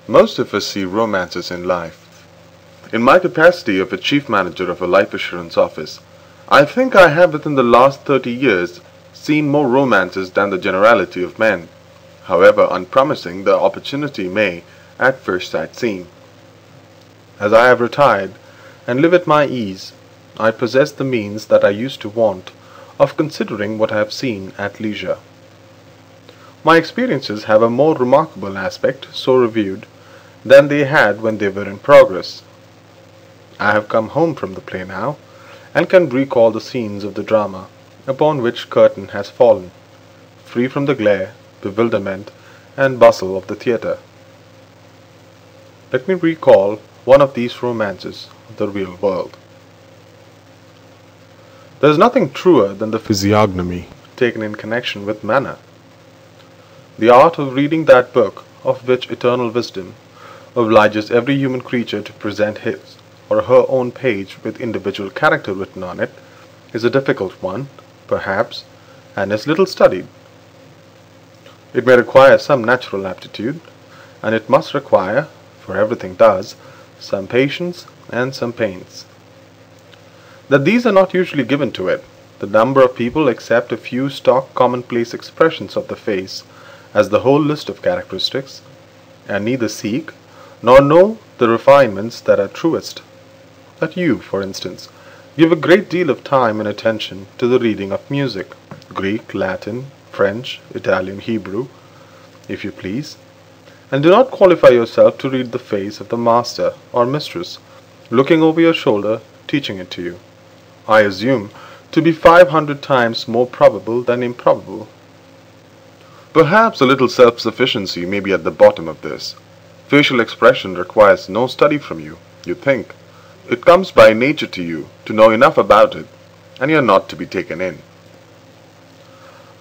Most of us see romances in life. In my capacity of a chief manager of a life assurance office, I think I have within the last 30 years seen more romances than the generality of men, however unpromising the opportunity may at first sight seem. As I have retired and live at my ease, I possess the means that I used to want of considering what I have seen at leisure. My experiences have a more remarkable aspect, so reviewed, than they had when they were in progress. I have come home from the play now, and can recall the scenes of the drama upon which curtain has fallen, free from the glare, bewilderment, and bustle of the theatre. Let me recall one of these romances of the real world. There is nothing truer than the physiognomy taken in connection with manner. The art of reading that book of which eternal wisdom obliges every human creature to present his or her own page with individual character written on it is a difficult one, perhaps, and is little studied. It may require some natural aptitude, and it must require, for everything does, some patience and some pains. That these are not usually given to it, the number of people accept a few stock commonplace expressions of the face as the whole list of characteristics, and neither seek nor know the refinements that are truest. That you, for instance, give a great deal of time and attention to the reading of music, Greek, Latin, French, Italian, Hebrew, if you please, and do not qualify yourself to read the face of the master or mistress, looking over your shoulder, teaching it to you, I assume to be 500 times more probable than improbable. Perhaps a little self-sufficiency may be at the bottom of this. Facial expression requires no study from you, you think. It comes by nature to you to know enough about it, and you are not to be taken in.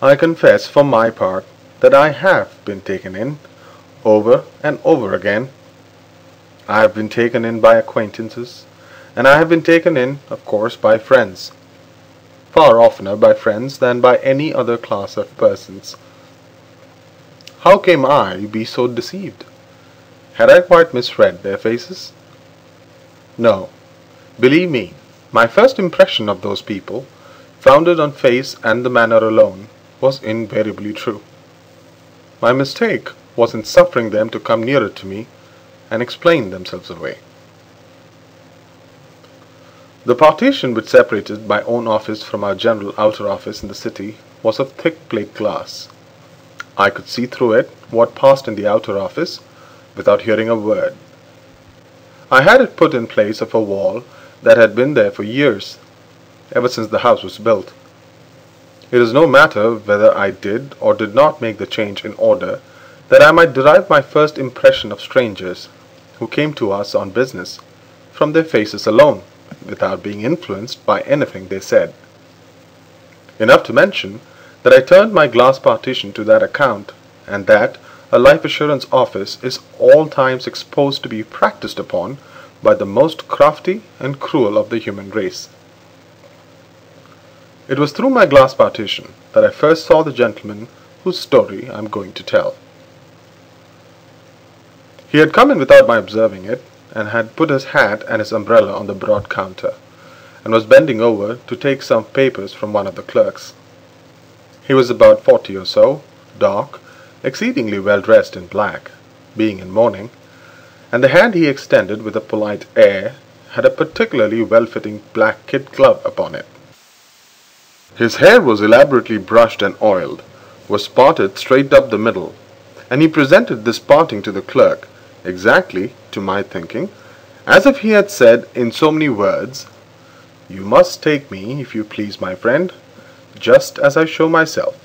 I confess for my part that I have been taken in, over and over again. I have been taken in by acquaintances, and I have been taken in, of course, by friends. Far oftener by friends than by any other class of persons. How came I be so deceived? Had I quite misread their faces? No. Believe me, my first impression of those people, founded on face and the manner alone, was invariably true. My mistake was in suffering them to come nearer to me and explain themselves away. The partition which separated my own office from our general outer office in the city was of thick plate glass. I could see through it what passed in the outer office without hearing a word. I had it put in place of a wall that had been there for years, ever since the house was built. It is no matter whether I did or did not make the change in order that I might derive my first impression of strangers who came to us on business from their faces alone, without being influenced by anything they said. Enough to mention that I turned my glass partition to that account, and that a life assurance office is all times exposed to be practiced upon by the most crafty and cruel of the human race. It was through my glass partition that I first saw the gentleman whose story I am going to tell. He had come in without my observing it, and had put his hat and his umbrella on the broad counter, and was bending over to take some papers from one of the clerks. He was about 40 or so, dark, exceedingly well dressed in black, being in mourning, and the hand he extended with a polite air had a particularly well-fitting black kid glove upon it. His hair was elaborately brushed and oiled, was parted straight up the middle, and he presented this parting to the clerk, exactly, to my thinking, as if he had said in so many words, "You must take me, if you please, my friend, just as I show myself.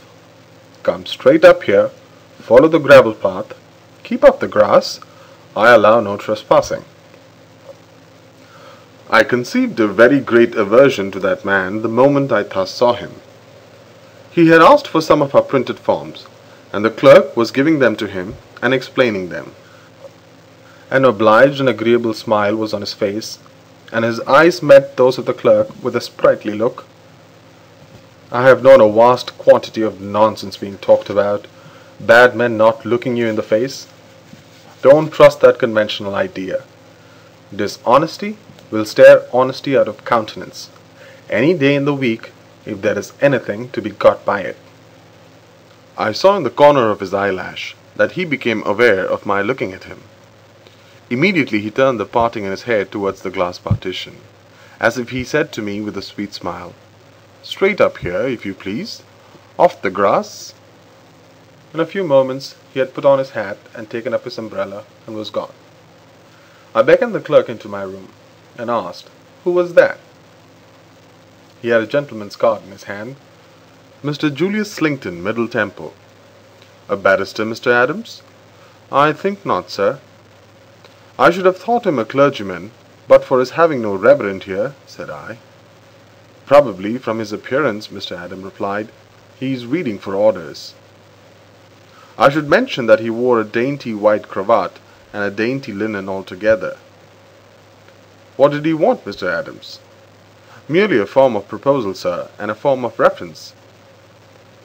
Come straight up here, follow the gravel path, keep off the grass, I allow no trespassing." I conceived a very great aversion to that man the moment I thus saw him. He had asked for some of our printed forms, and the clerk was giving them to him and explaining them. An obliged and agreeable smile was on his face, and his eyes met those of the clerk with a sprightly look. I have known a vast quantity of nonsense being talked about, bad men not looking you in the face. Don't trust that conventional idea. Dishonesty will stare honesty out of countenance any day in the week if there is anything to be got by it. I saw in the corner of his eyelash that he became aware of my looking at him. Immediately he turned the parting in his hair towards the glass partition, as if he said to me with a sweet smile, "Straight up here, if you please. Off the grass." In a few moments he had put on his hat and taken up his umbrella and was gone. I beckoned the clerk into my room and asked, "Who was that?" He had a gentleman's card in his hand. "Mr. Julius Slinkton, Middle Temple." "A barrister, Mr. Adams?" "I think not, sir." "I should have thought him a clergyman, but for his having no reverend here," said I. "Probably from his appearance," Mr. Adams replied. "He is reading for orders." I should mention that he wore a dainty white cravat and a dainty linen altogether. "What did he want, Mr. Adams?" "Merely a form of proposal, sir, and a form of reference."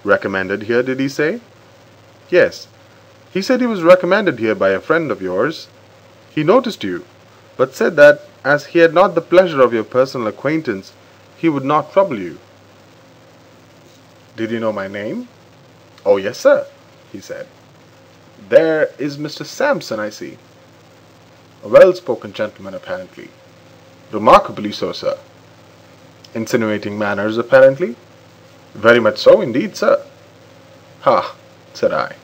"Recommended here, did he say?" "Yes. He said he was recommended here by a friend of yours. He noticed you, but said that as he had not the pleasure of your personal acquaintance, he would not trouble you." "Did he know my name?" "Oh, yes, sir," he said. "There is Mr. Sampson, I see." "A well-spoken gentleman, apparently." "Remarkably so, sir." "Insinuating manners, apparently." "Very much so, indeed, sir." "Ha!" said I.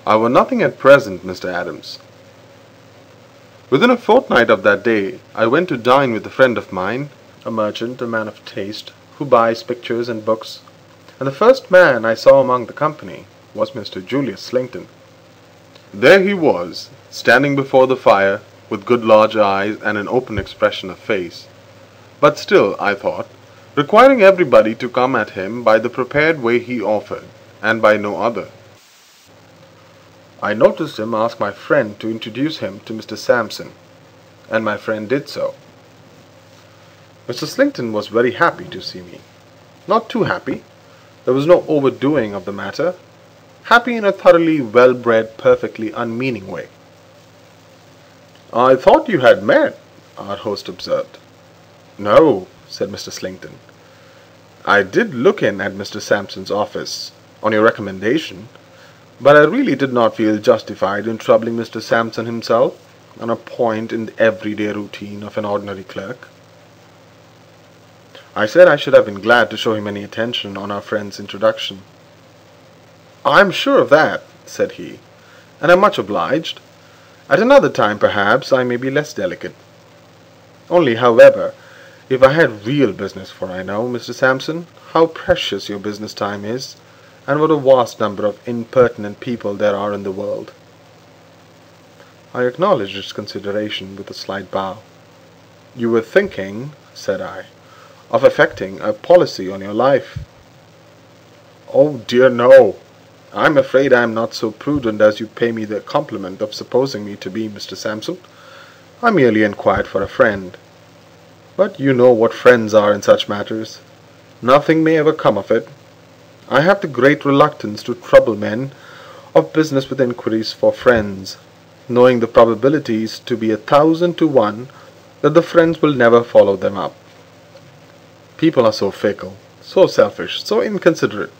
"I want nothing at present, Mr. Adams." Within a fortnight of that day, I went to dine with a friend of mine, a merchant, a man of taste, who buys pictures and books, and the first man I saw among the company was Mr. Julius Slinkton. There he was, standing before the fire, with good large eyes and an open expression of face, but still, I thought, requiring everybody to come at him by the prepared way he offered, and by no other. I noticed him ask my friend to introduce him to Mr. Sampson, and my friend did so. Mr. Slinkton was very happy to see me. Not too happy. There was no overdoing of the matter. Happy in a thoroughly well-bred, perfectly unmeaning way. "I thought you had met," our host observed. "No," said Mr. Slinkton. "I did look in at Mr. Sampson's office, on your recommendation, but I really did not feel justified in troubling Mr. Sampson himself on a point in the everyday routine of an ordinary clerk. I said I should have been glad to show him any attention on our friend's introduction. "I am sure of that," said he, "and am much obliged. At another time, perhaps, I may be less delicate. Only, however, if I had real business, for I know, Mr. Sampson, how precious your business time is, and what a vast number of impertinent people there are in the world." I acknowledged its consideration with a slight bow. "You were thinking," said I, "of effecting a policy on your life." "Oh dear, no. I am afraid I am not so prudent as you pay me the compliment of supposing me to be, Mr. Sampson. I merely inquired for a friend. But you know what friends are in such matters. Nothing may ever come of it. I have the great reluctance to trouble men of business with inquiries for friends, knowing the probabilities to be 1,000 to 1 that the friends will never follow them up. People are so fickle, so selfish, so inconsiderate.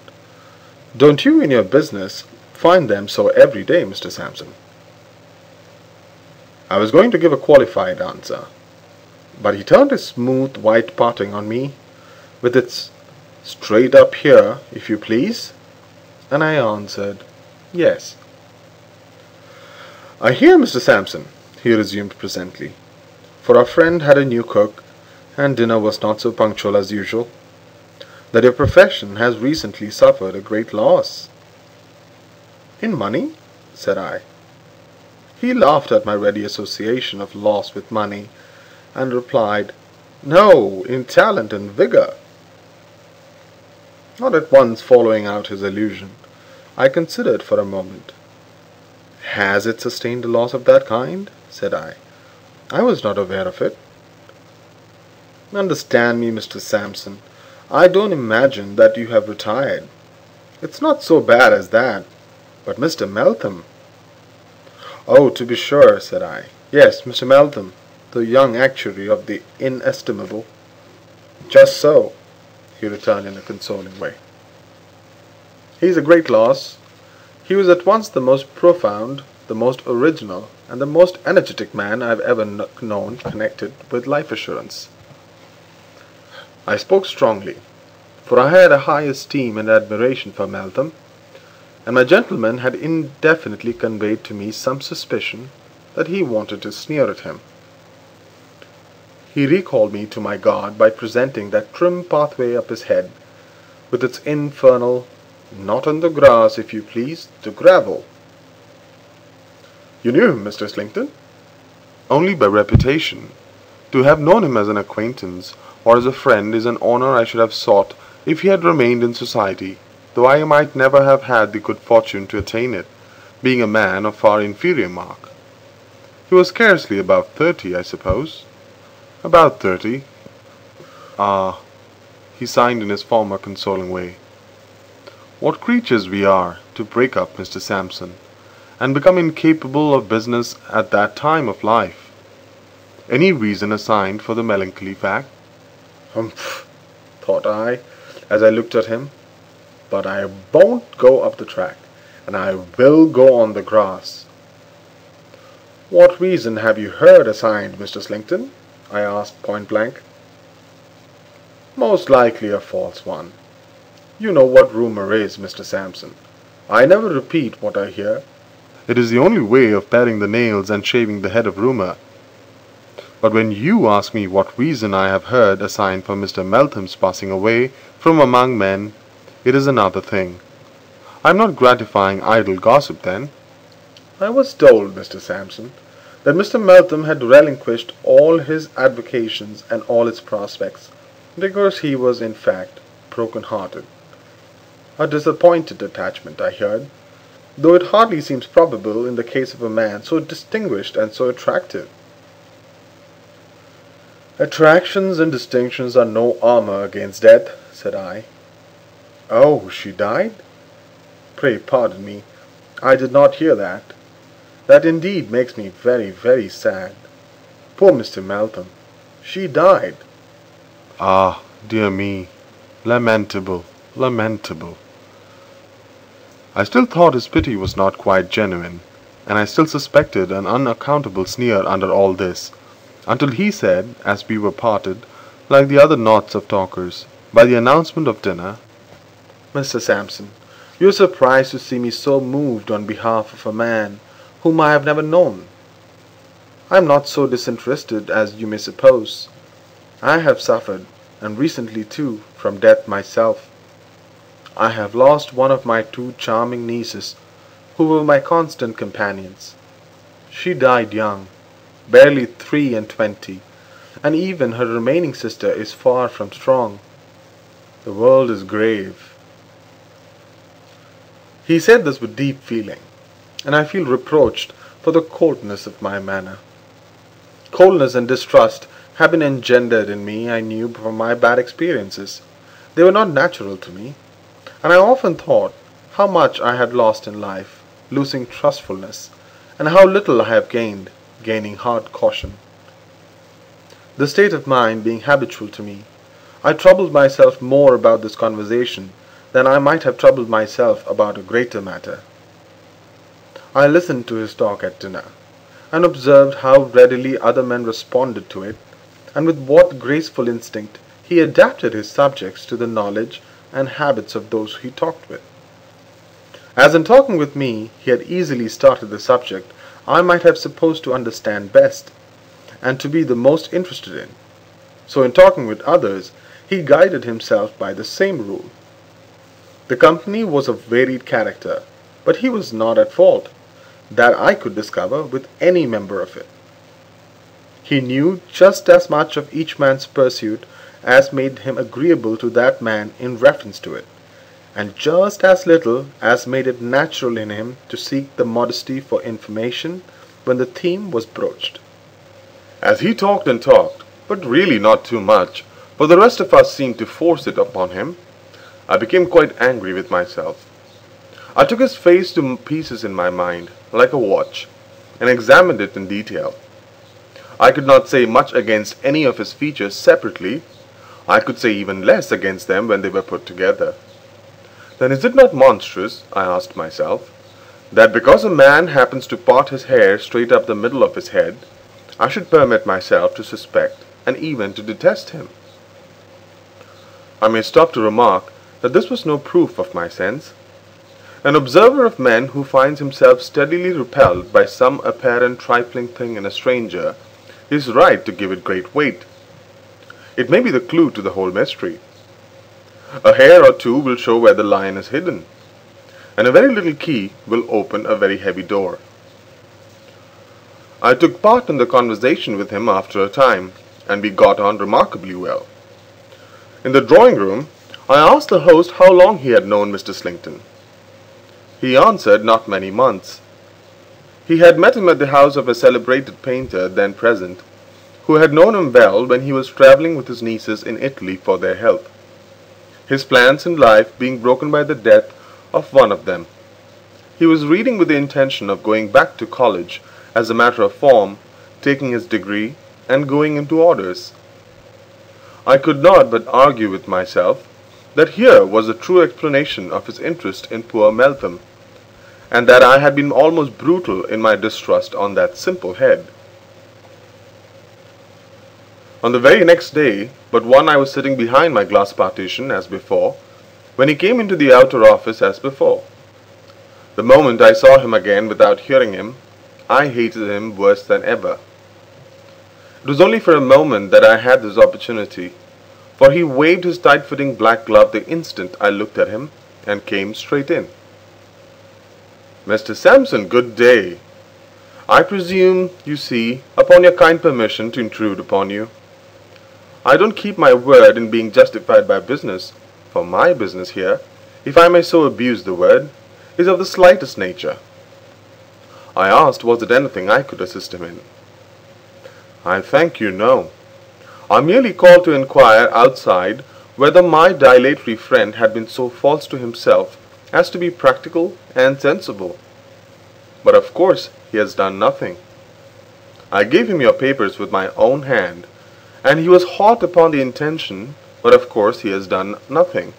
Don't you in your business find them so every day, Mr. Sampson?" I was going to give a qualified answer, but he turned his smooth white parting on me, with its "Straight up here, if you please," and I answered, "Yes." "I hear, Mr. Sampson," he resumed presently, for our friend had a new cook, and dinner was not so punctual as usual, "that your profession has recently suffered a great loss." "In money?" said I. He laughed at my ready association of loss with money, and replied, "No, in talent and vigor." Not at once following out his allusion, I considered for a moment. "Has it sustained a loss of that kind?" said I. "I was not aware of it." "Understand me, Mr. Sampson. I don't imagine that you have retired. It's not so bad as that. But Mr. Meltham—" "Oh, to be sure," said I. "Yes, Mr. Meltham, the young actuary of the inestimable." "Just so," he returned in a consoling way. "He is a great loss. He was at once the most profound, the most original, and the most energetic man I have ever known connected with life assurance." I spoke strongly, for I had a high esteem and admiration for Meltham, and my gentleman had indefinitely conveyed to me some suspicion that he wanted to sneer at him. He recalled me to my guard by presenting that trim pathway up his head, with its infernal "Not on the grass, if you please, the gravel." "You knew him, Mr. Slington?" "Only by reputation. To have known him as an acquaintance or as a friend is an honour I should have sought if he had remained in society, though I might never have had the good fortune to attain it, being a man of far inferior mark." "He was scarcely above 30, I suppose?" "About 30." "Ah," he signed in his former consoling way. "What creatures we are, to break up, Mr. Sampson, and become incapable of business at that time of life! Any reason assigned for the melancholy fact?" "Humph!" thought I, as I looked at him. "But I won't go up the track, and I will go on the grass." "What reason have you heard assigned, Mr. Slington?" I asked point blank. "Most likely a false one. You know what rumour is, Mr. Sampson. I never repeat what I hear." "It is the only way of paring the nails and shaving the head of rumour. But when you ask me what reason I have heard assigned for Mr. Meltham's passing away from among men, it is another thing. I am not gratifying idle gossip, then." "I was told, Mr. Sampson, that Mr. Meltham had relinquished all his avocations and all his prospects, because he was in fact broken-hearted. A disappointed attachment, I heard, though it hardly seems probable in the case of a man so distinguished and so attractive." "Attractions and distinctions are no armour against death," said I. "Oh, she died? Pray pardon me, I did not hear that. That indeed makes me very, very sad. Poor Mr. Meltham! She died." "Ah, dear me! Lamentable, lamentable!" I still thought his pity was not quite genuine, and I still suspected an unaccountable sneer under all this, until he said, as we were parted, like the other knots of talkers, by the announcement of dinner, "Mr. Sampson, you are surprised to see me so moved on behalf of a man whom I have never known. I am not so disinterested as you may suppose. I have suffered, and recently too, from death myself. I have lost one of my two charming nieces, who were my constant companions. She died young, barely 23, and even her remaining sister is far from strong. The world is grave." He said this with deep feeling, and I feel reproached for the coldness of my manner. Coldness and distrust have been engendered in me, I knew, from my bad experiences. They were not natural to me, and I often thought how much I had lost in life, losing trustfulness, and how little I have gained, gaining hard caution. The state of mind being habitual to me, I troubled myself more about this conversation than I might have troubled myself about a greater matter. I listened to his talk at dinner, and observed how readily other men responded to it, and with what graceful instinct he adapted his subjects to the knowledge and habits of those he talked with. As in talking with me he had easily started the subject I might have supposed to understand best, and to be the most interested in, so in talking with others he guided himself by the same rule. The company was of varied character, but he was not at fault, that I could discover, with any member of it. He knew just as much of each man's pursuit as made him agreeable to that man in reference to it, and just as little as made it natural in him to seek the modesty for information when the theme was broached. As he talked and talked, but really not too much, for the rest of us seemed to force it upon him, I became quite angry with myself. I took his face to pieces in my mind, like a watch, and examined it in detail. I could not say much against any of his features separately. I could say even less against them when they were put together. Then is it not monstrous, I asked myself, that because a man happens to part his hair straight up the middle of his head, I should permit myself to suspect and even to detest him? I may stop to remark that this was no proof of my sense. An observer of men who finds himself steadily repelled by some apparent trifling thing in a stranger is right to give it great weight. It may be the clue to the whole mystery. A hair or two will show where the lion is hidden, and a very little key will open a very heavy door. I took part in the conversation with him after a time, and we got on remarkably well. In the drawing room, I asked the host how long he had known Mr. Slinkton. He answered not many months. He had met him at the house of a celebrated painter then present, who had known him well when he was travelling with his nieces in Italy for their health, his plans in life being broken by the death of one of them. He was reading with the intention of going back to college as a matter of form, taking his degree, and going into orders. I could not but argue with myself that here was a true explanation of his interest in poor Meltham, and that I had been almost brutal in my distrust on that simple head. On the very next day, but one, I was sitting behind my glass partition as before, when he came into the outer office as before. The moment I saw him again without hearing him, I hated him worse than ever. It was only for a moment that I had this opportunity, for he waved his tight-fitting black glove the instant I looked at him, and came straight in. "Mr. Sampson, good day. I presume, you see, upon your kind permission to intrude upon you. I don't keep my word in being justified by business, for my business here, if I may so abuse the word, is of the slightest nature." I asked was it anything I could assist him in. "I thank you, no. I merely called to inquire outside whether my dilatory friend had been so false to himself as to be practical and sensible. But of course he has done nothing. I gave him your papers with my own hand, and he was hot upon the intention, but of course he has done nothing.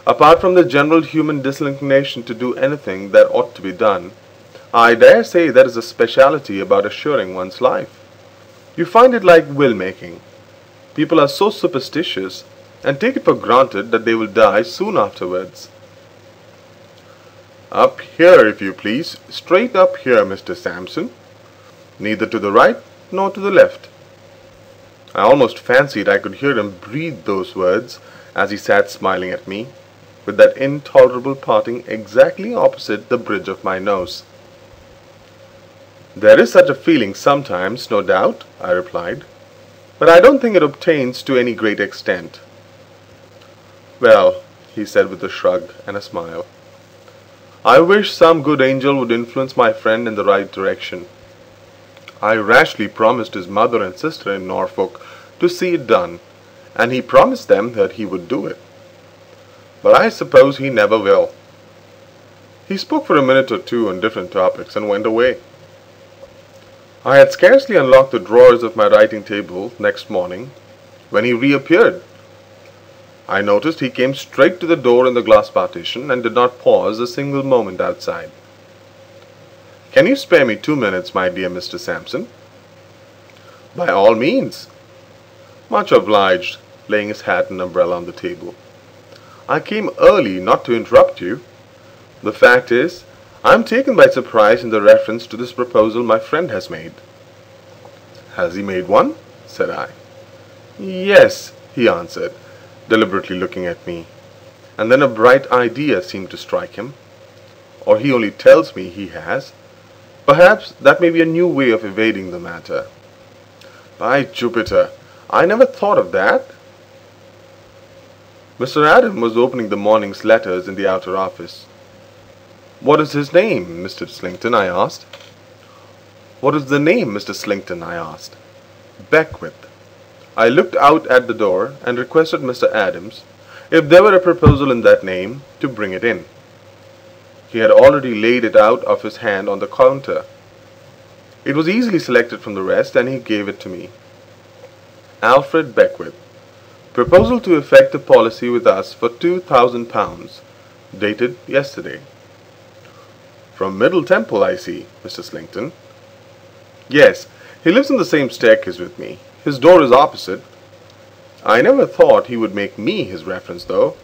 Apart from the general human disinclination to do anything that ought to be done, I dare say there is a speciality about assuring one's life. You find it like will-making. People are so superstitious, and take it for granted that they will die soon afterwards. Up here, if you please, straight up here, Mr. Sampson. Neither to the right nor to the left." I almost fancied I could hear him breathe those words as he sat smiling at me, with that intolerable parting exactly opposite the bridge of my nose. "There is such a feeling sometimes, no doubt," I replied, "but I don't think it obtains to any great extent." "Well," he said with a shrug and a smile, "I wish some good angel would influence my friend in the right direction. I rashly promised his mother and sister in Norfolk to see it done, and he promised them that he would do it. But I suppose he never will." He spoke for a minute or two on different topics and went away. I had scarcely unlocked the drawers of my writing table next morning when he reappeared. I noticed he came straight to the door in the glass partition and did not pause a single moment outside. "Can you spare me 2 minutes, my dear Mr. Sampson?" "By all means." "Much obliged," laying his hat and umbrella on the table. "I came early not to interrupt you. The fact is, I am taken by surprise in the reference to this proposal my friend has made." "Has he made one?" said I. "Yes," he answered, deliberately looking at me, and then a bright idea seemed to strike him. "Or he only tells me he has. Perhaps that may be a new way of evading the matter." "By Jupiter, I never thought of that." Mr. Adam was opening the morning's letters in the outer office. "What is his name, Mr. Slinkton?" I asked. "What is the name, Mr. Slinkton?" I asked. "Beckwith." I looked out at the door and requested Mr. Adams, if there were a proposal in that name, to bring it in. He had already laid it out of his hand on the counter. It was easily selected from the rest, and he gave it to me. Alfred Beckwith. Proposal to effect a policy with us for £2,000, dated yesterday. From Middle Temple, I see, Mr. Slinkton. Yes, he lives in the same staircase with me. His door is opposite. I never thought he would make me his reference, though.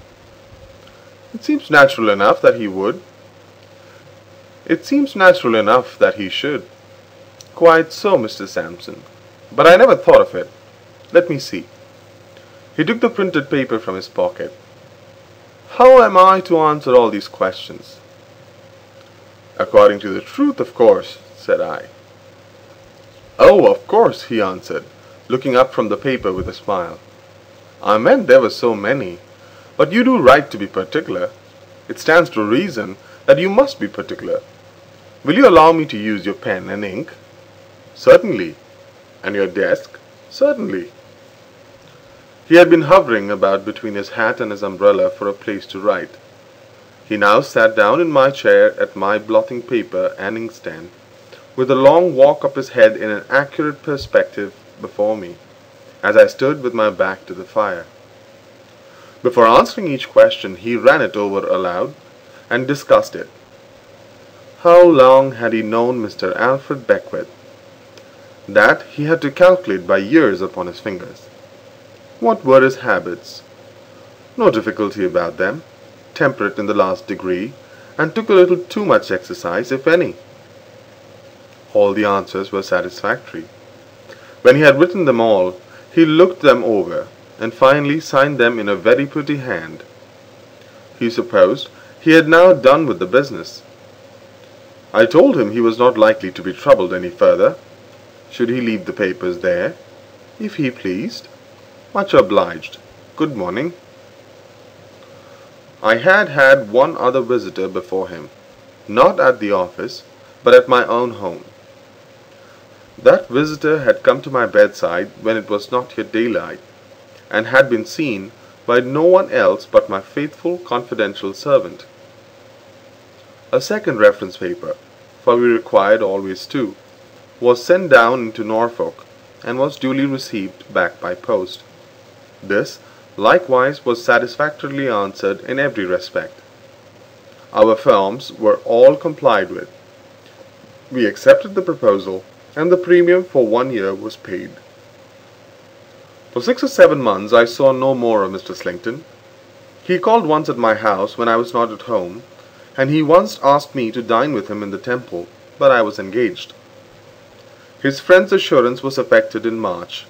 It seems natural enough that he would. It seems natural enough that he should. Quite so, Mr. Sampson. But I never thought of it. Let me see. He took the printed paper from his pocket. How am I to answer all these questions? According to the truth, of course, said I. Oh, of course, he answered, looking up from the paper with a smile. I meant there were so many. But you do right to be particular. It stands to reason that you must be particular. Will you allow me to use your pen and ink? Certainly. And your desk? Certainly. He had been hovering about between his hat and his umbrella for a place to write. He now sat down in my chair at my blotting paper and inkstand, with a long walk up his head in an accurate perspective before me, as I stood with my back to the fire. Before answering each question, he ran it over aloud and discussed it. How long had he known Mr. Alfred Beckwith? That he had to calculate by years upon his fingers. What were his habits? No difficulty about them. Temperate in the last degree, and took a little too much exercise, if any. All the answers were satisfactory. When he had written them all, he looked them over, and finally signed them in a very pretty hand. He supposed he had now done with the business. I told him he was not likely to be troubled any further. Should he leave the papers there? If he pleased. Much obliged. Good morning. I had had one other visitor before him, not at the office, but at my own home. That visitor had come to my bedside when it was not yet daylight, and had been seen by no one else but my faithful confidential servant. A second reference paper, for we required always two, was sent down into Norfolk, and was duly received back by post. This, likewise, was satisfactorily answered in every respect. Our forms were all complied with. We accepted the proposal, and the premium for 1 year was paid. For 6 or 7 months I saw no more of Mr. Slinkton. He called once at my house when I was not at home, and he once asked me to dine with him in the Temple, but I was engaged. His friend's assurance was effected in March.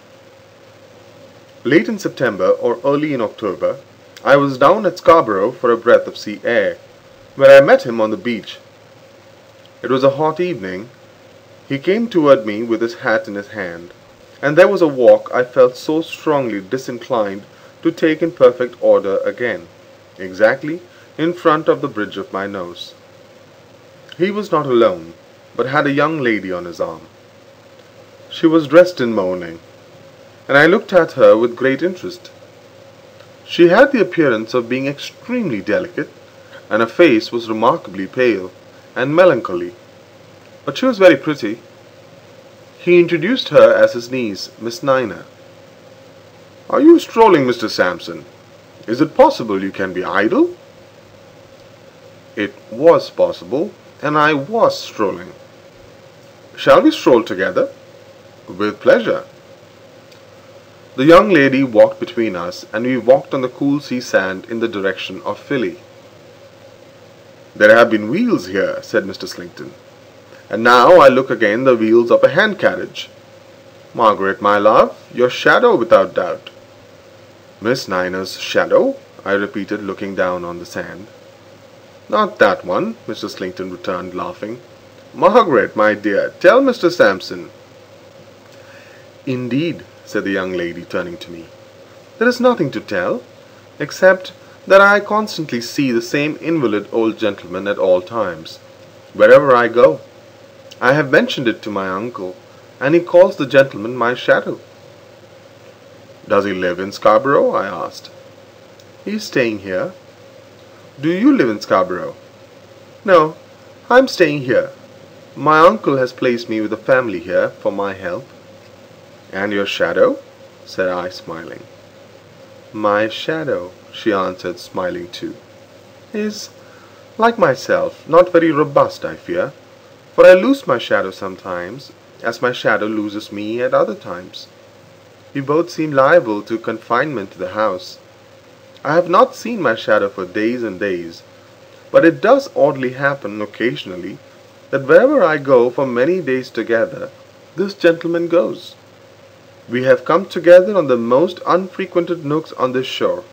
Late in September or early in October, I was down at Scarborough for a breath of sea air, where I met him on the beach. It was a hot evening. He came toward me with his hat in his hand, and there was a walk I felt so strongly disinclined to take in perfect order again, exactly in front of the bridge of my nose. He was not alone, but had a young lady on his arm. She was dressed in mourning, and I looked at her with great interest. She had the appearance of being extremely delicate, and her face was remarkably pale and melancholy, but she was very pretty. He introduced her as his niece, Miss Nina. "Are you strolling, Mr. Sampson? Is it possible you can be idle?" It was possible, and I was strolling. "Shall we stroll together?" "With pleasure." The young lady walked between us, and we walked on the cool sea sand in the direction of Philly. "There have been wheels here," said Mr. Slinkton, "and now I look again the wheels of a hand-carriage. Margaret, my love, your shadow without doubt." "Miss Nina's shadow?" I repeated, looking down on the sand. "Not that one," Mr. Slinkton returned, laughing. "Margaret, my dear, tell Mr. Sampson." "Indeed," said the young lady, turning to me, "there is nothing to tell, except that I constantly see the same invalid old gentleman at all times, wherever I go. I have mentioned it to my uncle, and he calls the gentleman my shadow." "Does he live in Scarborough?" I asked. "He is staying here." "Do you live in Scarborough?" "No, I am staying here." My uncle has placed me with a family here for my help." "And your shadow?" said I, smiling. "My shadow," she answered, smiling too, "is, like myself, not very robust, I fear, for I lose my shadow sometimes, as my shadow loses me at other times. We both seem liable to confinement to the house. I have not seen my shadow for days and days, but it does oddly happen occasionally that wherever I go for many days together, this gentleman goes. We have come together on the most unfrequented nooks on this shore."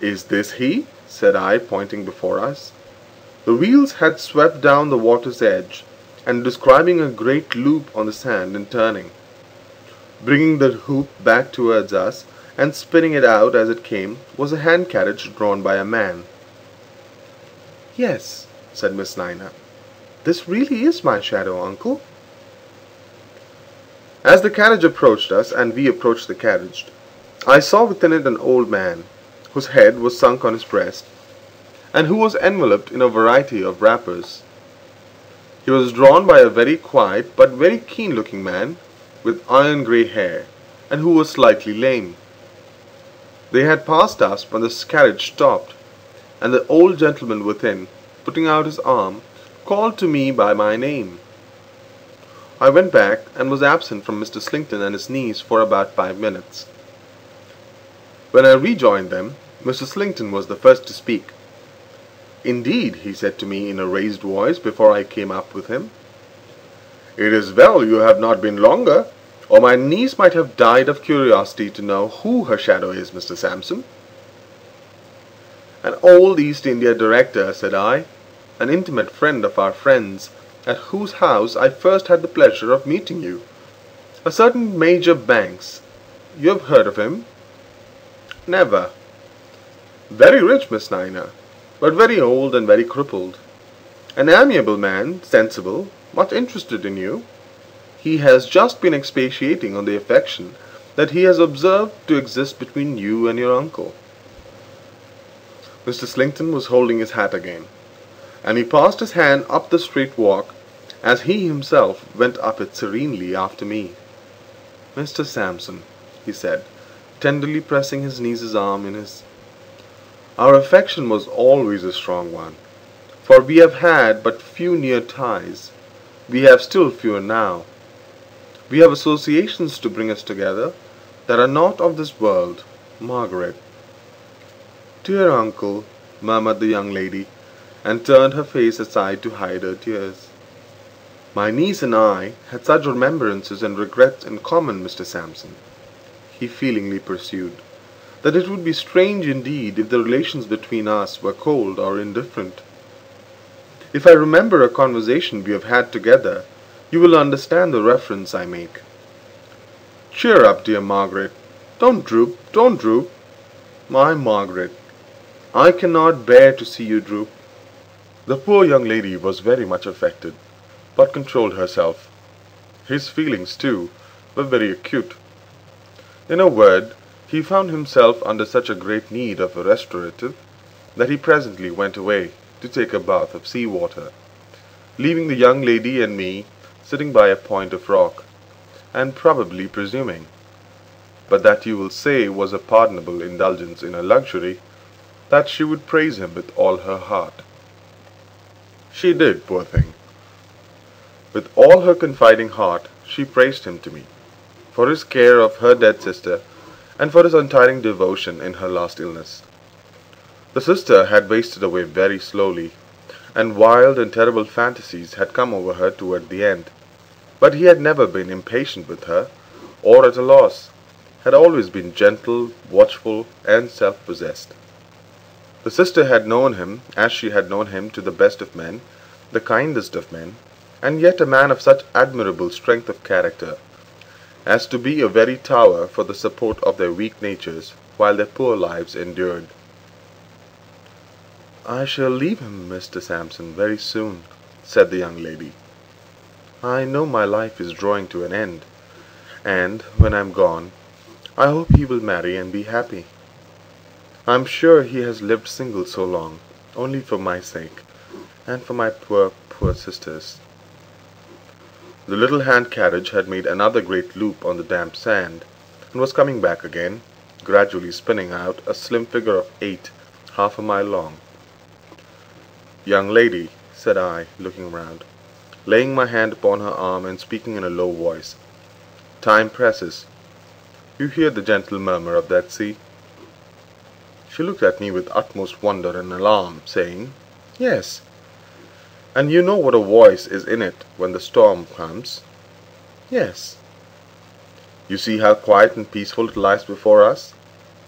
"Is this he?" said I, pointing before us. The wheels had swept down the water's edge, and describing a great loop on the sand in turning, bringing the hoop back towards us, and spinning it out as it came, was a hand carriage drawn by a man. "Yes," said Miss Nina, "this really is my shadow, uncle." As the carriage approached us, and we approached the carriage, I saw within it an old man, whose head was sunk on his breast, and who was enveloped in a variety of wrappers. He was drawn by a very quiet but very keen-looking man, with iron-grey hair, and who was slightly lame. They had passed us when the carriage stopped, and the old gentleman within, putting out his arm, called to me by my name. I went back and was absent from Mr. Slinkton and his niece for about 5 minutes. When I rejoined them, Mr. Slinkton was the first to speak. "Indeed," he said to me in a raised voice before I came up with him, "it is well you have not been longer, or my niece might have died of curiosity to know who her shadow is, Mr. Sampson." "An old East India director," said I, "an intimate friend of our friends, at whose house I first had the pleasure of meeting you. A certain Major Banks. You have heard of him?" "Never." "Very rich, Miss Nina, but very old and very crippled. An amiable man, sensible, much interested in you. He has just been expatiating on the affection that he has observed to exist between you and your uncle." Mr. Slinkton was holding his hat again, and he passed his hand up the straight walk as he himself went up it serenely after me. "Mr. Sampson," he said, tenderly pressing his niece's arm in his, "our affection was always a strong one, for we have had but few near ties. We have still fewer now. We have associations to bring us together that are not of this world. Margaret." "Dear uncle," murmured the young lady, and turned her face aside to hide her tears. "My niece and I had such remembrances and regrets in common, Mr. Sampson," he feelingly pursued, "that it would be strange indeed if the relations between us were cold or indifferent. If I remember a conversation we have had together, you will understand the reference I make. Cheer up, dear Margaret. Don't droop, don't droop. My Margaret, I cannot bear to see you droop." The poor young lady was very much affected, but controlled herself. His feelings, too, were very acute. In a word, he found himself under such a great need of a restorative that he presently went away to take a bath of sea water, leaving the young lady and me sitting by a point of rock, and probably presuming, but that you will say was a pardonable indulgence in a luxury, that she would praise him with all her heart. She did, poor thing. With all her confiding heart she praised him to me, for his care of her dead sister, and for his untiring devotion in her last illness. The sister had wasted away very slowly, and wild and terrible fantasies had come over her toward the end, but he had never been impatient with her, or at a loss, had always been gentle, watchful, and self-possessed. The sister had known him as she had known him to the best of men, the kindest of men, and yet a man of such admirable strength of character as to be a very tower for the support of their weak natures while their poor lives endured. "I shall leave him, Mr. Sampson, very soon," said the young lady. "I know my life is drawing to an end, and, when I am gone, I hope he will marry and be happy. I am sure he has lived single so long, only for my sake, and for my poor, poor sister's. The little hand carriage had made another great loop on the damp sand, and was coming back again, gradually spinning out a slim figure of 8, half a mile long. "Young lady," said I, looking round, laying my hand upon her arm and speaking in a low voice, "time presses. You hear the gentle murmur of that sea?" She looked at me with utmost wonder and alarm, saying, "Yes." "And you know what a voice is in it when the storm comes?" "Yes." "You see how quiet and peaceful it lies before us?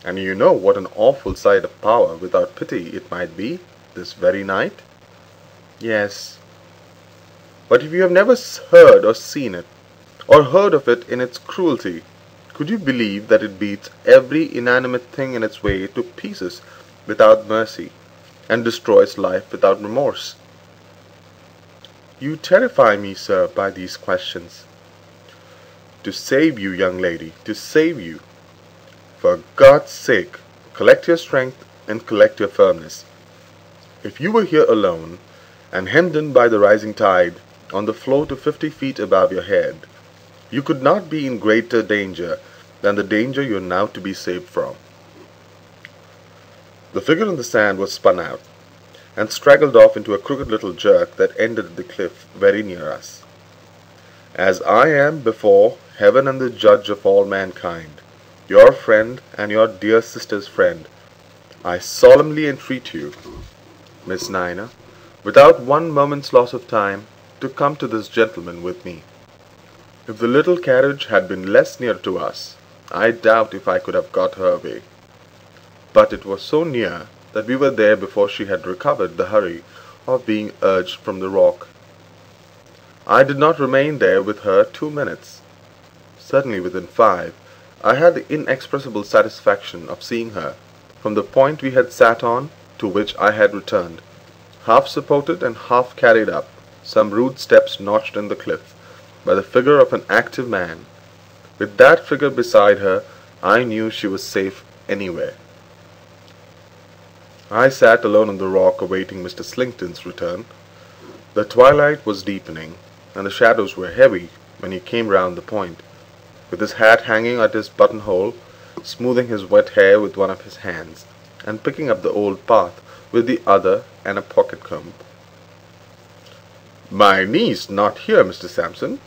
And you know what an awful sight of power without pity it might be, this very night?" "Yes." "But if you have never heard or seen it, or heard of it in its cruelty, could you believe that it beats every inanimate thing in its way to pieces without mercy, and destroys life without remorse?" "You terrify me, sir, by these questions." "To save you, young lady, to save you. For God's sake, collect your strength and collect your firmness. If you were here alone, and hemmed in by the rising tide, on the floor to 50 feet above your head, you could not be in greater danger than the danger you are now to be saved from." The figure in the sand was spun out, and straggled off into a crooked little jerk that ended at the cliff very near us. "As I am before heaven and the judge of all mankind, your friend and your dear sister's friend, I solemnly entreat you, Miss Nina, without one moment's loss of time, to come to this gentleman with me. If the little carriage had been less near to us, I doubt if I could have got her away. But it was so near that we were there before she had recovered the hurry of being urged from the rock. I did not remain there with her 2 minutes. Certainly within 5, I had the inexpressible satisfaction of seeing her, from the point we had sat on, to which I had returned, half supported and half carried up some rude steps notched in the cliff, by the figure of an active man. With that figure beside her, I knew she was safe anywhere. I sat alone on the rock awaiting Mr. Slinkton's return. The twilight was deepening, and the shadows were heavy when he came round the point, with his hat hanging at his buttonhole, smoothing his wet hair with one of his hands, and picking up the old path with the other and a pocket-comb. "My niece not here, Mr. Sampson?"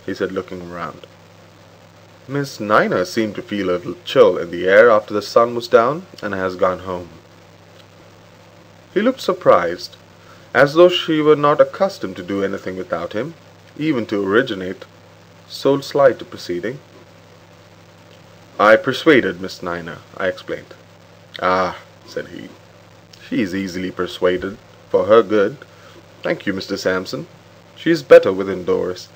he said, looking round. "Miss Nina seemed to feel a little chill in the air after the sun was down, and has gone home." He looked surprised, as though she were not accustomed to do anything without him, even to originate so slight a proceeding. "I persuaded Miss Nina," I explained. "Ah," said he, "she is easily persuaded, for her good. Thank you, Mr. Sampson. She is better within doors.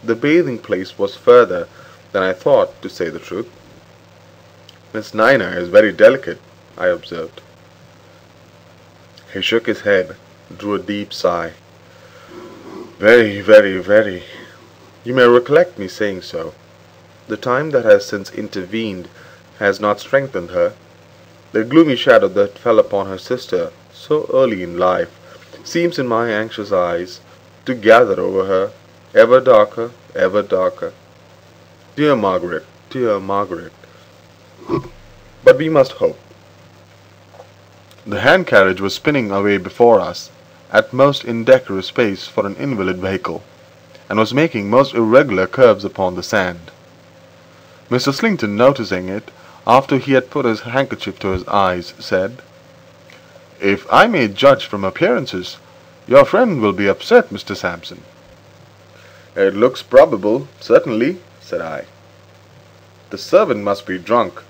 The bathing place was further than I thought, to say the truth." "Miss Nina is very delicate," I observed. He shook his head, drew a deep sigh. "Very, very, very. You may recollect me saying so. The time that has since intervened has not strengthened her. The gloomy shadow that fell upon her sister so early in life seems in my anxious eyes to gather over her, ever darker, ever darker. Dear Margaret, dear Margaret. But we must hope." The hand carriage was spinning away before us at most indecorous pace for an invalid vehicle, and was making most irregular curves upon the sand. Mr. Slinkton, noticing it, after he had put his handkerchief to his eyes, said, "If I may judge from appearances, your friend will be upset, Mr. Sampson." "It looks probable, certainly," said I. "The servant must be drunk."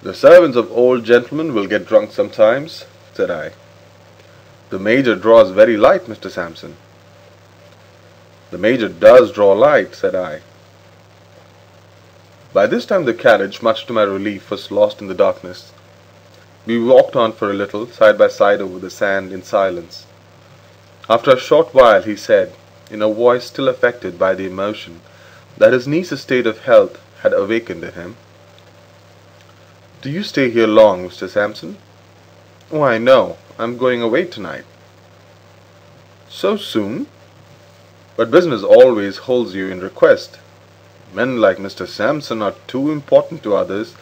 "The servants of old gentlemen will get drunk sometimes," said I. "The Major draws very light, Mr. Sampson." "The Major does draw light," said I. By this time the carriage, much to my relief, was lost in the darkness. We walked on for a little, side by side over the sand, in silence. After a short while he said, in a voice still affected by the emotion that his niece's state of health had awakened in him, "Do you stay here long, Mr. Sampson?" "Why, no. I'm going away tonight." "So soon?" But business always holds you in request. Men like Mr. Sampson are too important to others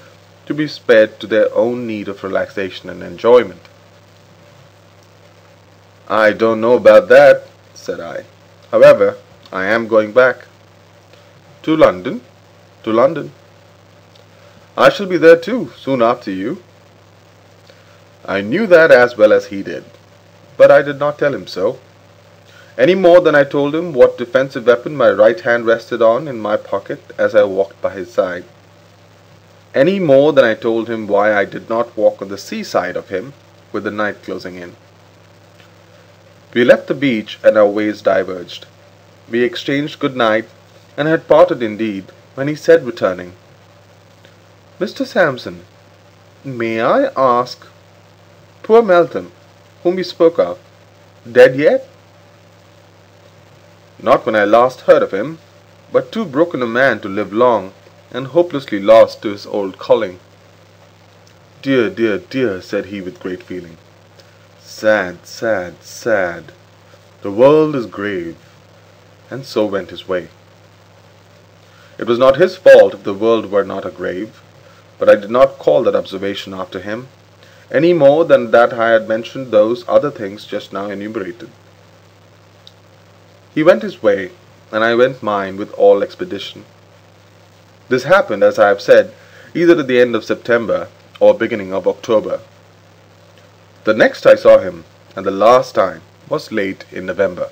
to be spared to their own need of relaxation and enjoyment." "I don't know about that," said I. "However, I am going back." "To London?" "To London." "I shall be there too, soon after you." I knew that as well as he did, but I did not tell him so, any more than I told him what defensive weapon my right hand rested on in my pocket as I walked by his side, any more than I told him why I did not walk on the seaside of him with the night closing in. We left the beach and our ways diverged. We exchanged good night and had parted indeed when he said, returning, "Mr. Sampson, may I ask, poor Meltham, whom we spoke of, dead yet?" "Not when I last heard of him, but too broken a man to live long, and hopelessly lost to his old calling." "Dear, dear, dear," said he with great feeling. "Sad, sad, sad. The world is grave." And so went his way. It was not his fault if the world were not a grave, but I did not call that observation after him, any more than that I had mentioned those other things just now enumerated. He went his way, and I went mine with all expedition. This happened, as I have said, either at the end of September or beginning of October. The next I saw him, and the last time, was late in November.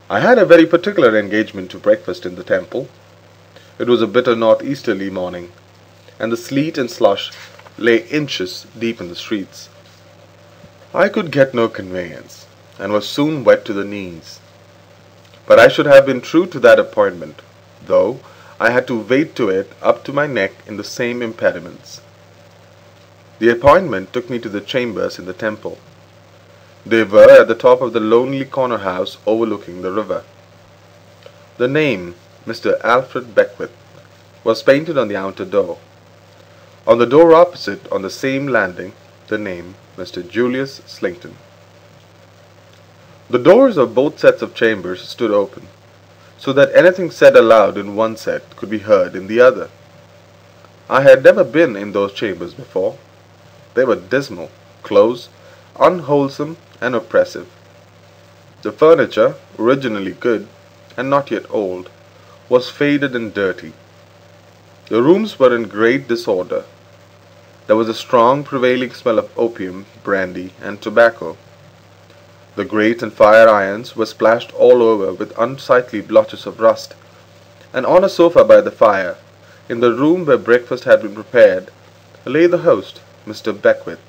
I had a very particular engagement to breakfast in the Temple. It was a bitter northeasterly morning, and the sleet and slush lay inches deep in the streets. I could get no conveyance, and was soon wet to the knees. But I should have been true to that appointment, though I had to wade to it up to my neck in the same impediments. The appointment took me to the chambers in the Temple. They were at the top of the lonely corner house overlooking the river. The name, Mr. Alfred Beckwith, was painted on the outer door. On the door opposite, on the same landing, the name, Mr. Julius Slinkton. The doors of both sets of chambers stood open, so that anything said aloud in one set could be heard in the other. I had never been in those chambers before. They were dismal, close, unwholesome, and oppressive. The furniture, originally good, and not yet old, was faded and dirty. The rooms were in great disorder. There was a strong prevailing smell of opium, brandy, and tobacco. The grate and fire irons were splashed all over with unsightly blotches of rust, and on a sofa by the fire, in the room where breakfast had been prepared, lay the host, Mr. Beckwith,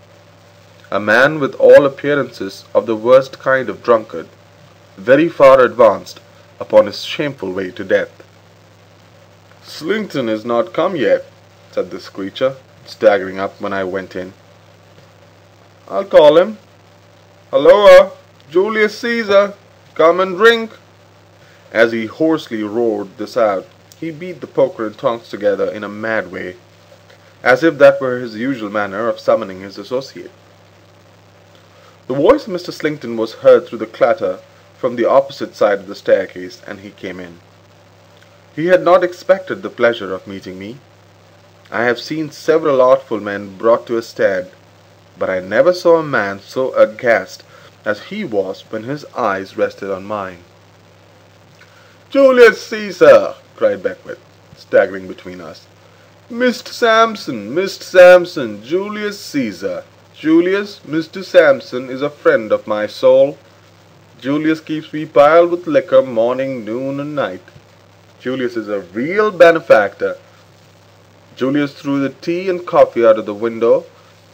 a man with all appearances of the worst kind of drunkard, very far advanced upon his shameful way to death. "Slinkton is not come yet," said this creature, staggering up when I went in. "I'll call him. Halloa, Julius Caesar, come and drink." As he hoarsely roared this out, he beat the poker and tongs together in a mad way, as if that were his usual manner of summoning his associate. The voice of Mr. Slinkton was heard through the clatter from the opposite side of the staircase, and he came in. He had not expected the pleasure of meeting me. I have seen several artful men brought to a stand, but I never saw a man so aghast as he was when his eyes rested on mine. "Julius Caesar!" cried Beckwith, staggering between us. "Mr. Sampson, Mr. Sampson, Julius Caesar. Julius, Mr. Sampson is a friend of my soul. Julius keeps me piled with liquor morning, noon, and night. Julius is a real benefactor. Julius threw the tea and coffee out of the window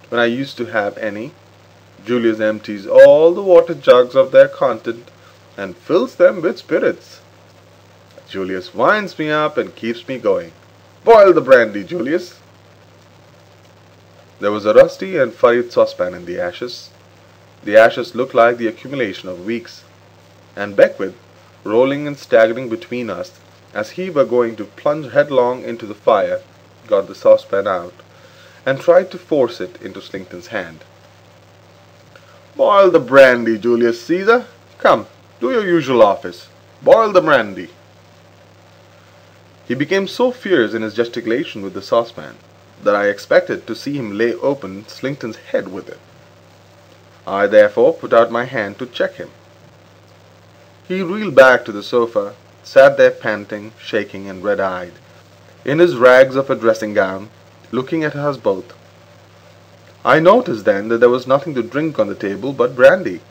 when I used to have any. Julius empties all the water jugs of their content and fills them with spirits. Julius winds me up and keeps me going. Boil the brandy, Julius." There was a rusty and furried saucepan in the ashes. The ashes looked like the accumulation of weeks, and Beckwith, rolling and staggering between us as he were going to plunge headlong into the fire, got the saucepan out, and tried to force it into Slinkton's hand. "Boil the brandy, Julius Caesar. Come, Do your usual office. Boil the brandy." He became so fierce in his gesticulation with the saucepan that I expected to see him lay open Slinkton's head with it. I therefore put out my hand to check him. He reeled back to the sofa, sat there panting, shaking, and red-eyed, in his rags of a dressing gown, looking at us both. I noticed then that there was nothing to drink on the table but brandy,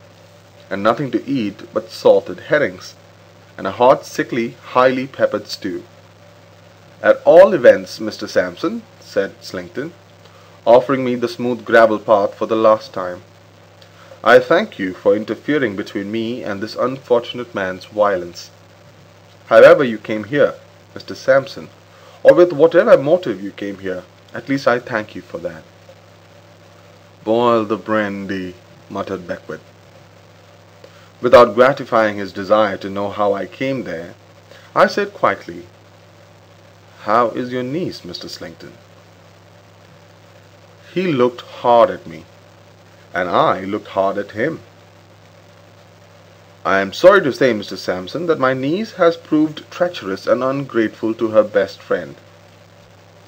and nothing to eat but salted herrings, and a hot, sickly, highly peppered stew. "At all events, Mr. Sampson," said Slinkton, offering me the smooth gravel path for the last time, "I thank you for interfering between me and this unfortunate man's violence. However you came here, Mr. Sampson, or with whatever motive you came here, at least I thank you for that." "Boil the brandy," muttered Beckwith. Without gratifying his desire to know how I came there, I said quietly, "How is your niece, Mr. Slinkton?" He looked hard at me, and I looked hard at him. "I am sorry to say, Mr. Sampson, that my niece has proved treacherous and ungrateful to her best friend.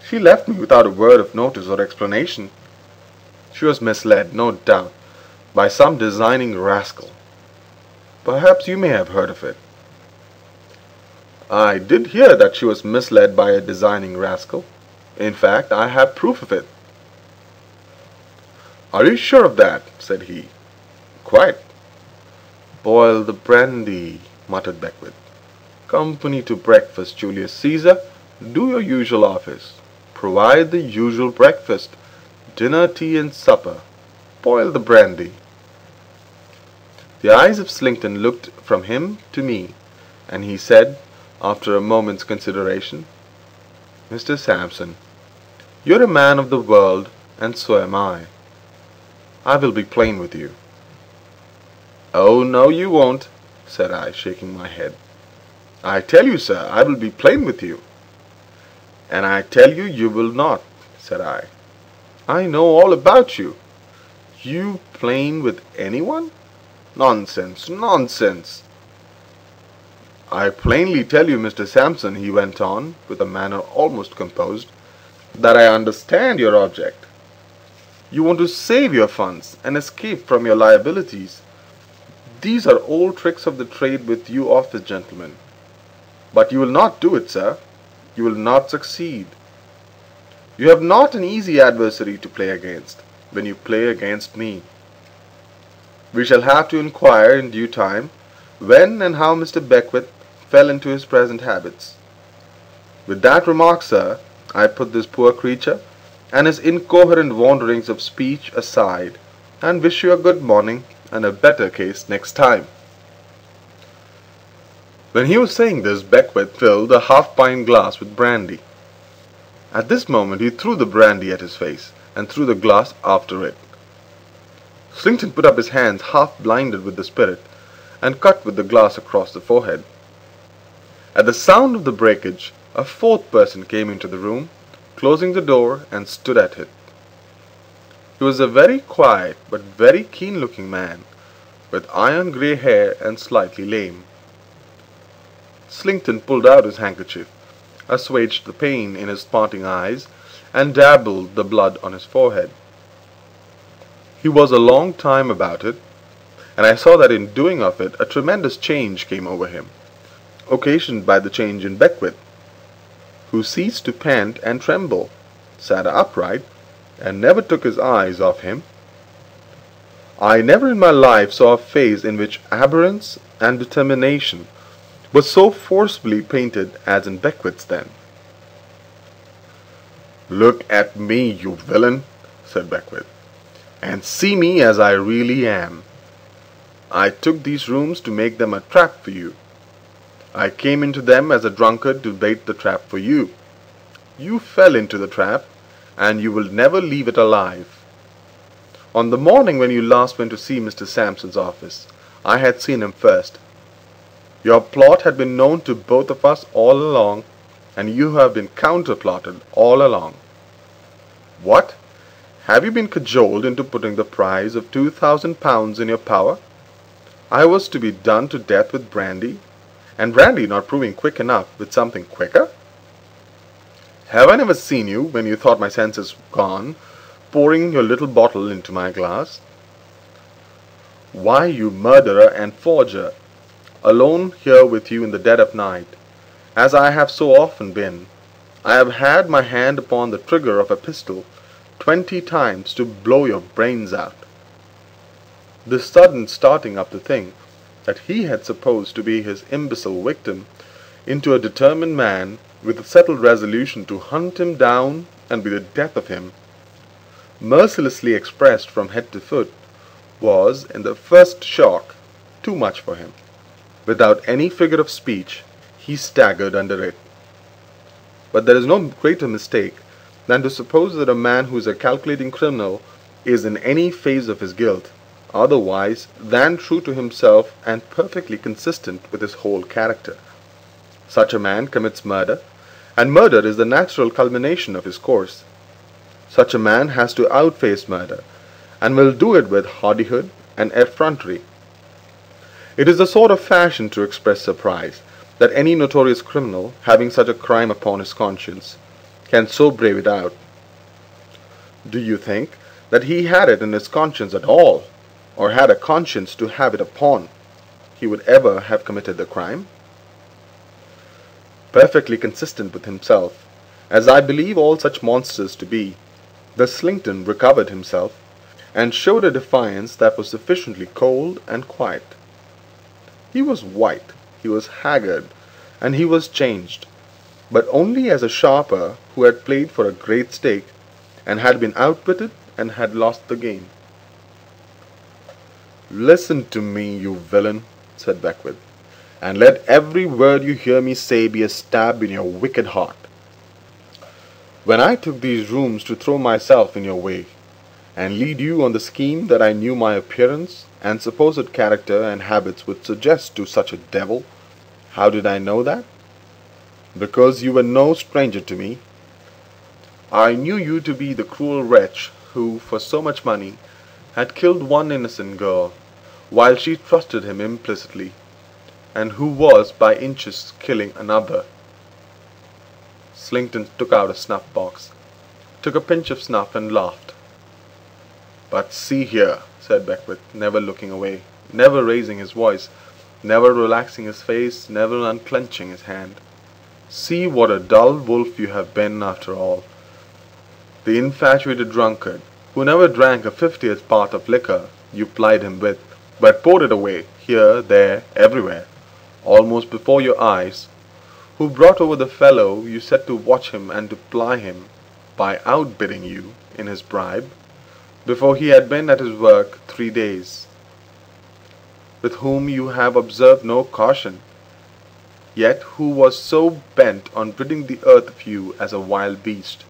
She left me without a word of notice or explanation. She was misled, no doubt, by some designing rascal. Perhaps you may have heard of it." "I did hear that she was misled by a designing rascal. In fact, I have proof of it." "Are you sure of that?" said he. "Quite." "Boil the brandy," muttered Beckwith. "Company to breakfast, Julius Caesar. Do your usual office. Provide the usual breakfast. Dinner, tea, and supper. Boil the brandy." The eyes of Slinkton looked from him to me, and he said, after a moment's consideration, "Mr. Sampson, you're a man of the world, and so am I. I will be plain with you." "Oh, no, you won't," said I, shaking my head. "I tell you, sir, I will be plain with you." "And I tell you, you will not," said I. "I know all about you. You plain with anyone? Nonsense, nonsense." "I plainly tell you, Mr. Sampson," he went on, with a manner almost composed, "that I understand your object. You want to save your funds and escape from your liabilities. These are old tricks of the trade with you office gentlemen. But you will not do it, sir. You will not succeed. You have not an easy adversary to play against, when you play against me. We shall have to inquire in due time when and how Mr. Beckwith fell into his present habits. With that remark, sir, I put this poor creature and his incoherent wanderings of speech aside, and wish you a good morning and a better case next time." When he was saying this, Beckwith filled a half-pint glass with brandy. At this moment he threw the brandy at his face, and threw the glass after it. Slinkton put up his hands, half blinded with the spirit, and cut with the glass across the forehead. At the sound of the breakage, a fourth person came into the room, closing the door, and stood at it. He was a very quiet but very keen-looking man, with iron-grey hair and slightly lame. Slinkton pulled out his handkerchief, assuaged the pain in his smarting eyes, and dabbled the blood on his forehead. He was a long time about it, and I saw that in doing of it a tremendous change came over him, occasioned by the change in Beckwith, who ceased to pant and tremble, sat upright, and never took his eyes off him. I never in my life saw a face in which abhorrence and determination were so forcibly painted as in Beckwith's then. "Look at me, you villain," said Beckwith, "and see me as I really am. I took these rooms to make them a trap for you. I came into them as a drunkard to bait the trap for you. You fell into the trap, and you will never leave it alive. On the morning when you last went to see Mr. Sampson's office, I had seen him first. Your plot had been known to both of us all along, and you have been counterplotted all along. What? Have you been cajoled into putting the prize of £2,000 in your power? I was to be done to death with brandy, and brandy not proving quick enough with something quicker? Have I never seen you, when you thought my senses gone, pouring your little bottle into my glass? Why, you murderer and forger, alone here with you in the dead of night, as I have so often been, I have had my hand upon the trigger of a pistol 20 times to blow your brains out. This sudden starting up to think that he had supposed to be his imbecile victim into a determined man with a settled resolution to hunt him down and be the death of him, mercilessly expressed from head to foot, was, in the first shock, too much for him. Without any figure of speech, he staggered under it. But there is no greater mistake than to suppose that a man who is a calculating criminal is in any phase of his guilt otherwise than true to himself and perfectly consistent with his whole character. Such a man commits murder, and murder is the natural culmination of his course. Such a man has to outface murder, and will do it with hardihood and effrontery. It is the sort of fashion to express surprise that any notorious criminal, having such a crime upon his conscience, can so brave it out. Do you think that he had it in his conscience at all, or had a conscience to have it upon, he would ever have committed the crime? Perfectly consistent with himself, as I believe all such monsters to be, the Slinkton recovered himself, and showed a defiance that was sufficiently cold and quiet. He was white, he was haggard, and he was changed, but only as a sharper who had played for a great stake, and had been outwitted and had lost the game. "Listen to me, you villain," said Beckwith, "and let every word you hear me say be a stab in your wicked heart. When I took these rooms to throw myself in your way, and lead you on the scheme that I knew my appearance and supposed character and habits would suggest to such a devil, how did I know that? Because you were no stranger to me. I knew you to be the cruel wretch who, for so much money, had killed one innocent girl, while she trusted him implicitly, and who was by inches killing another." Slinkton took out a snuff-box, took a pinch of snuff, and laughed. "But see here," said Beckwith, never looking away, never raising his voice, never relaxing his face, never unclenching his hand. "See what a dull wolf you have been after all. The infatuated drunkard, who never drank a 50th part of liquor you plied him with, but poured it away, here, there, everywhere, almost before your eyes, who brought over the fellow you set to watch him and to ply him, by outbidding you, in his bribe, before he had been at his work 3 days, with whom you have observed no caution, yet who was so bent on ridding the earth of you as a wild beast,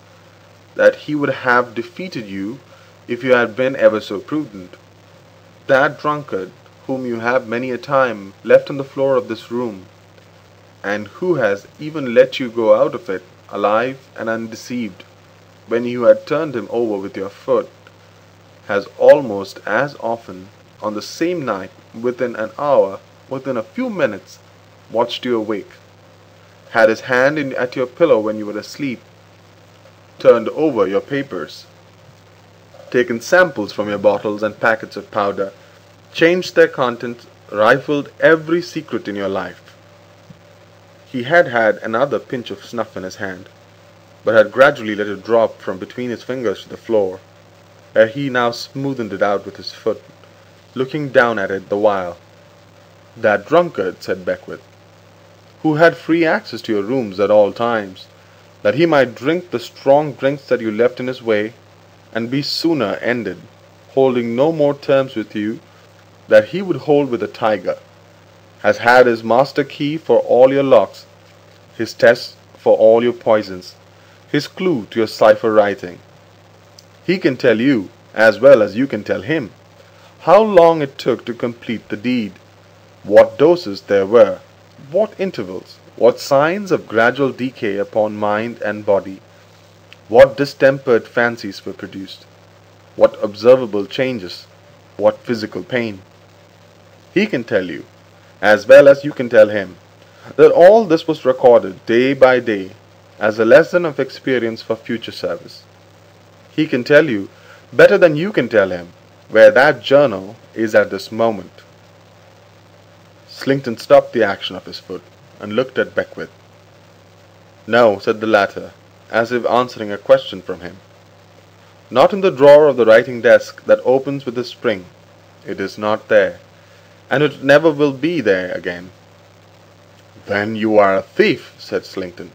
that he would have defeated you if you had been ever so prudent. That drunkard whom you have many a time left on the floor of this room, and who has even let you go out of it alive and undeceived, when you had turned him over with your foot, has almost as often, on the same night, within an hour, within a few minutes, watched you awake, had his hand at your pillow when you were asleep, turned over your papers, taken samples from your bottles and packets of powder, changed their contents, rifled every secret in your life. He had had another pinch of snuff in his hand, but had gradually let it drop from between his fingers to the floor, where he now smoothed it out with his foot, looking down at it the while. "That drunkard," said Beckwith, "who had free access to your rooms at all times, that he might drink the strong drinks that you left in his way, and be sooner ended, holding no more terms with you that he would hold with a tiger, has had his master key for all your locks, his test for all your poisons, his clue to your cipher writing. He can tell you, as well as you can tell him, how long it took to complete the deed, what doses there were, what intervals, what signs of gradual decay upon mind and body, what distempered fancies were produced, what observable changes, what physical pain. He can tell you, as well as you can tell him, that all this was recorded day by day as a lesson of experience for future service. He can tell you, better than you can tell him, where that journal is at this moment. Slinkton stopped the action of his foot and looked at Beckwith. No, said the latter, as if answering a question from him. Not in the drawer of the writing desk that opens with a spring. It is not there, and it never will be there again. Then you are a thief, said Slinkton,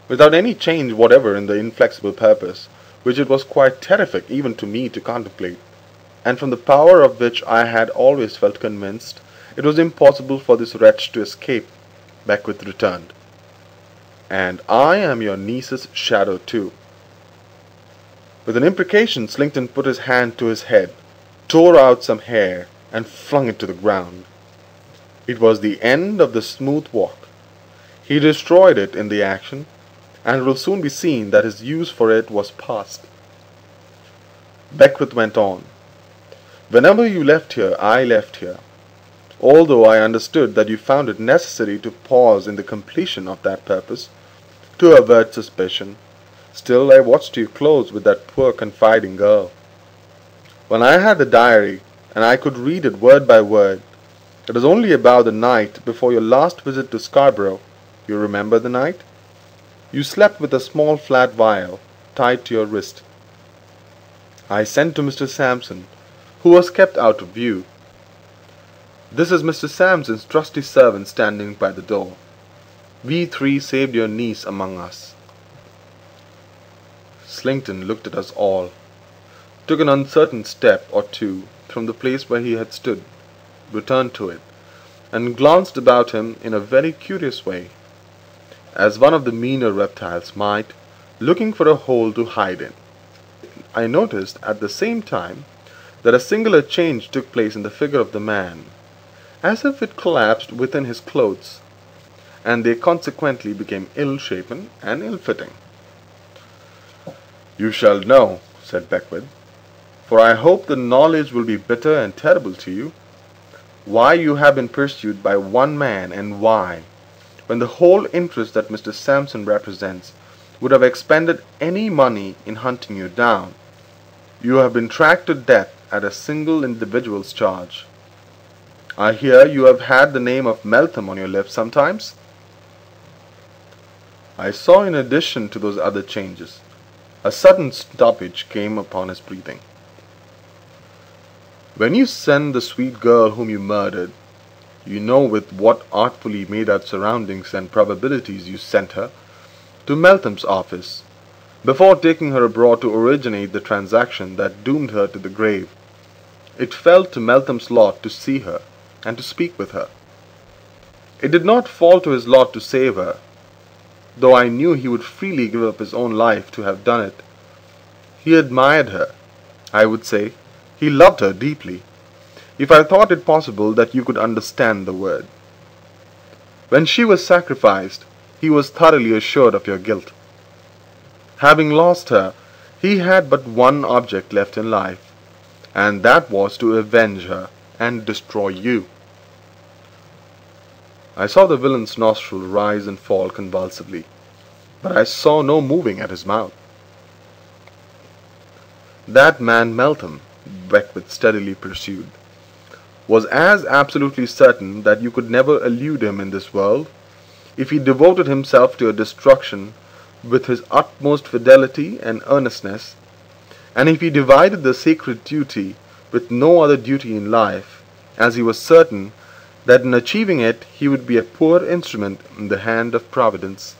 without any change whatever in the inflexible purpose, which it was quite terrific even to me to contemplate, and from the power of which I had always felt convinced it was impossible for this wretch to escape. Beckwith returned. And I am your niece's shadow too. With an imprecation, Slinkton put his hand to his head, tore out some hair, and flung it to the ground. It was the end of the smooth walk. He destroyed it in the action, and it will soon be seen that his use for it was past. Beckwith went on. Whenever you left here, I left here. Although I understood that you found it necessary to pause in the completion of that purpose, to avert suspicion, still I watched you close with that poor confiding girl. When I had the diary, and I could read it word by word, it was only about the night before your last visit to Scarborough. You remember the night? You slept with a small flat vial tied to your wrist. I sent to Mr. Sampson, who was kept out of view. This is Mr. Sampson's trusty servant standing by the door. We three saved your niece among us. Slinkton looked at us all, took an uncertain step or two from the place where he had stood, returned to it, and glanced about him in a very curious way, as one of the meaner reptiles might, looking for a hole to hide in. I noticed at the same time that a singular change took place in the figure of the man, as if it collapsed within his clothes, and they consequently became ill-shapen and ill-fitting. You shall know, said Beckwith, for I hope the knowledge will be bitter and terrible to you, why you have been pursued by one man, and why, when the whole interest that Mr. Sampson represents would have expended any money in hunting you down, you have been tracked to death at a single individual's charge. I hear you have had the name of Meltham on your lips sometimes. I saw, in addition to those other changes, a sudden stoppage came upon his breathing. When you send the sweet girl whom you murdered, you know with what artfully made-out surroundings and probabilities you sent her, to Meltham's office, before taking her abroad to originate the transaction that doomed her to the grave. It fell to Meltham's lot to see her, and to speak with her. It did not fall to his lot to save her, though I knew he would freely give up his own life to have done it. He admired her, I would say. He loved her deeply, if I thought it possible that you could understand the word. When she was sacrificed, he was thoroughly assured of your guilt. Having lost her, he had but one object left in life, and that was to avenge her and destroy you. I saw the villain's nostril rise and fall convulsively, but I saw no moving at his mouth. That man Meltham, Beckwith steadily pursued, was as absolutely certain that you could never elude him in this world, if he devoted himself to your destruction with his utmost fidelity and earnestness, and if he divided the sacred duty with no other duty in life, as he was certain that in achieving it he would be a poor instrument in the hand of Providence,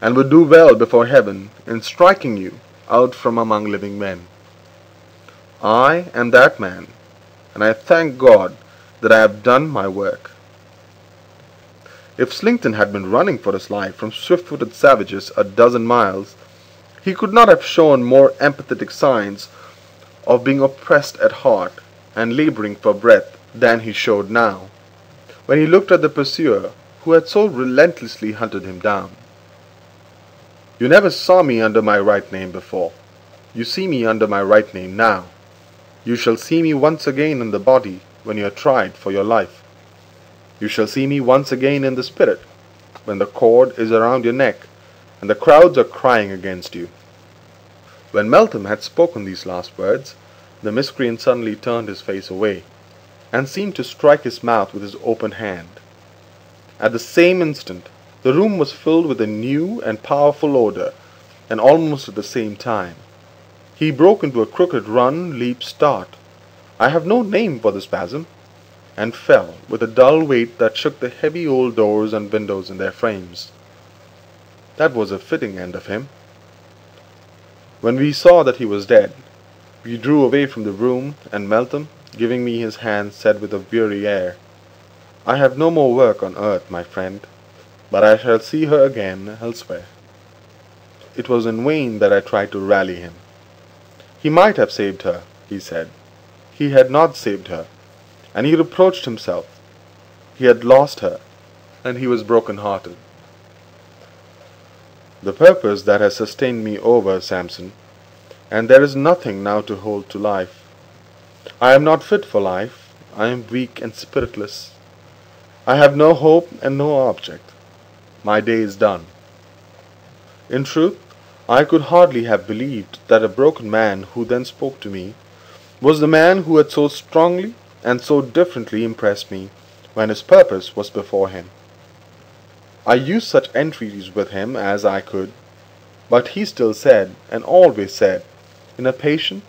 and would do well before heaven in striking you out from among living men. I am that man, and I thank God that I have done my work. If Slinkton had been running for his life from swift-footed savages a dozen miles, he could not have shown more empathetic signs of being oppressed at heart and laboring for breath than he showed now, when he looked at the pursuer who had so relentlessly hunted him down. You never saw me under my right name before. You see me under my right name now. You shall see me once again in the body, when you are tried for your life. You shall see me once again in the spirit, when the cord is around your neck, and the crowds are crying against you." When Meltham had spoken these last words, the miscreant suddenly turned his face away, and seemed to strike his mouth with his open hand. At the same instant, the room was filled with a new and powerful odor, and almost at the same time, he broke into a crooked run, leap, start, I have no name for the spasm, and fell with a dull weight that shook the heavy old doors and windows in their frames. That was a fitting end of him. When we saw that he was dead, we drew away from the room, and Meltham, giving me his hand, said with a weary air, "I have no more work on earth, my friend, but I shall see her again elsewhere." It was in vain that I tried to rally him. He might have saved her, he said. He had not saved her, and he reproached himself. He had lost her, and he was broken-hearted. "The purpose that has sustained me over, Samson, and there is nothing now to hold to life. I am not fit for life. I am weak and spiritless. I have no hope and no object. My day is done." In truth, I could hardly have believed that a broken man who then spoke to me was the man who had so strongly and so differently impressed me when his purpose was before him. I used such entreaties with him as I could, but he still said, and always said, in a patient,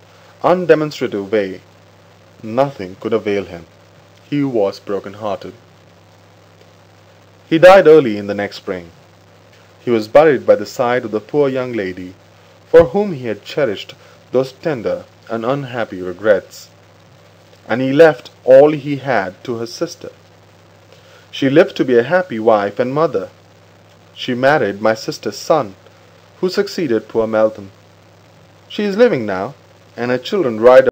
undemonstrative way, nothing could avail him. He was broken-hearted. He died early in the next spring. He was buried by the side of the poor young lady for whom he had cherished those tender and unhappy regrets, and he left all he had to her sister. She lived to be a happy wife and mother. She married my sister's son, who succeeded poor Meltham. She is living now, and her children ride